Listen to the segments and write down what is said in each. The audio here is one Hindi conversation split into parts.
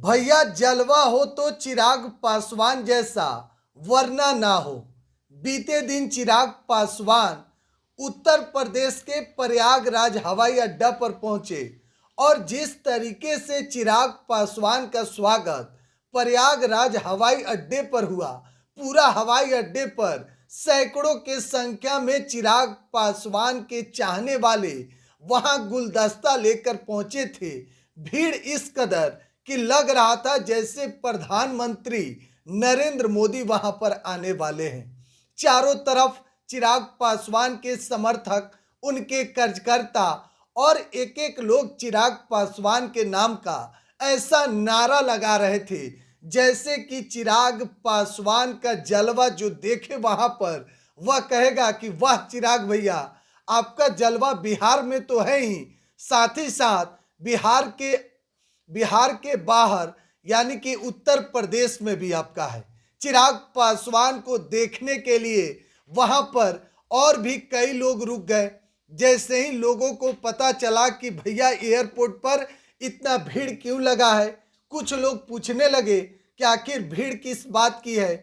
भैया जलवा हो तो चिराग पासवान जैसा, वरना ना हो। बीते दिन चिराग पासवान उत्तर प्रदेश के प्रयागराज हवाई अड्डा पर पहुंचे और जिस तरीके से चिराग पासवान का स्वागत प्रयागराज हवाई अड्डे पर हुआ, पूरा हवाई अड्डे पर सैकड़ों के संख्या में चिराग पासवान के चाहने वाले वहां गुलदस्ता लेकर पहुंचे थे। भीड़ इस कदर कि लग रहा था जैसे प्रधानमंत्री नरेंद्र मोदी वहां पर आने वाले हैं। चारों तरफ चिराग पासवान के समर्थक, उनके कार्यकर्ता और एक एक लोग चिराग पासवान के नाम का ऐसा नारा लगा रहे थे जैसे कि चिराग पासवान का जलवा जो देखे वहां पर वह कहेगा कि वाह चिराग भैया, आपका जलवा बिहार में तो है ही, साथ ही साथ बिहार के बाहर यानी कि उत्तर प्रदेश में भी आपका है। चिराग पासवान को देखने के लिए वहां पर और भी कई लोग रुक गए। जैसे ही लोगों को पता चला कि भैया एयरपोर्ट पर इतना भीड़ क्यों लगा है, कुछ लोग पूछने लगे कि आखिर भीड़ किस बात की है,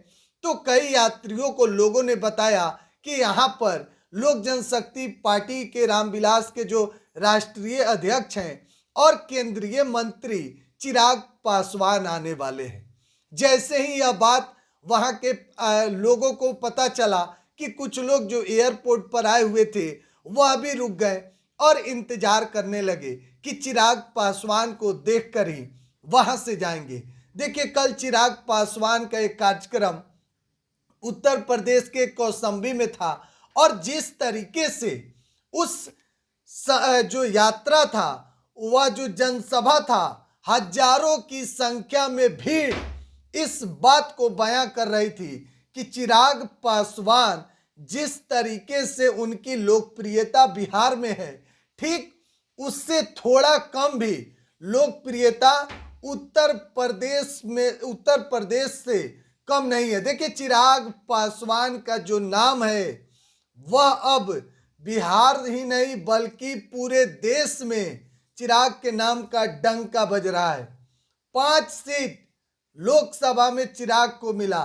तो कई यात्रियों को लोगों ने बताया कि यहाँ पर लोक जनशक्ति पार्टी के रामविलास के जो राष्ट्रीय अध्यक्ष हैं और केंद्रीय मंत्री चिराग पासवान आने वाले हैं। जैसे ही यह बात वहां के लोगों को पता चला कि कुछ लोग जो एयरपोर्ट पर आए हुए थे वह भी रुक गए और इंतजार करने लगे कि चिराग पासवान को देखकर ही वहां से जाएंगे। देखिए, कल चिराग पासवान का एक कार्यक्रम उत्तर प्रदेश के कौशाम्बी में था और जिस तरीके से उस जो यात्रा था, वह जो जनसभा था, हजारों की संख्या में भीड़ इस बात को बयां कर रही थी कि चिराग पासवान जिस तरीके से उनकी लोकप्रियता बिहार में है, ठीक उससे थोड़ा कम भी लोकप्रियता उत्तर प्रदेश से कम नहीं है। देखिए, चिराग पासवान का जो नाम है वह अब बिहार ही नहीं बल्कि पूरे देश में चिराग के नाम का डंका बज रहा है। 5 सीट लोकसभा में चिराग को मिला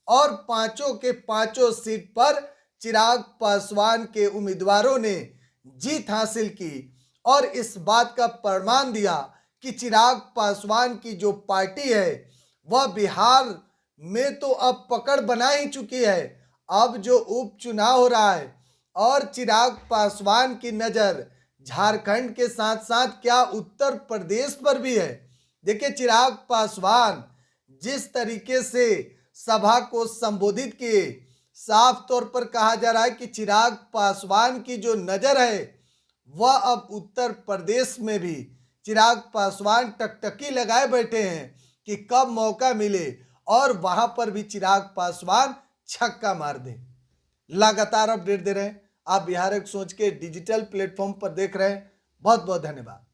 और पांचों के पांचों सीट पर चिराग पासवान के उम्मीदवारों ने जीत हासिल की और इस बात का प्रमाण दिया कि चिराग पासवान की जो पार्टी है वह बिहार में तो अब पकड़ बना ही चुकी है। अब जो उपचुनाव हो रहा है और चिराग पासवान की नज़र झारखंड के साथ साथ क्या उत्तर प्रदेश पर भी है। देखिए, चिराग पासवान जिस तरीके से सभा को संबोधित किए, साफ तौर पर कहा जा रहा है कि चिराग पासवान की जो नज़र है वह अब उत्तर प्रदेश में भी चिराग पासवान टकटकी लगाए बैठे हैं कि कब मौका मिले और वहां पर भी चिराग पासवान छक्का मार दे। लगातार अपडेट दे रहे हैं आप बिहार एक सोच के डिजिटल प्लेटफॉर्म पर देख रहे हैं। बहुत बहुत धन्यवाद।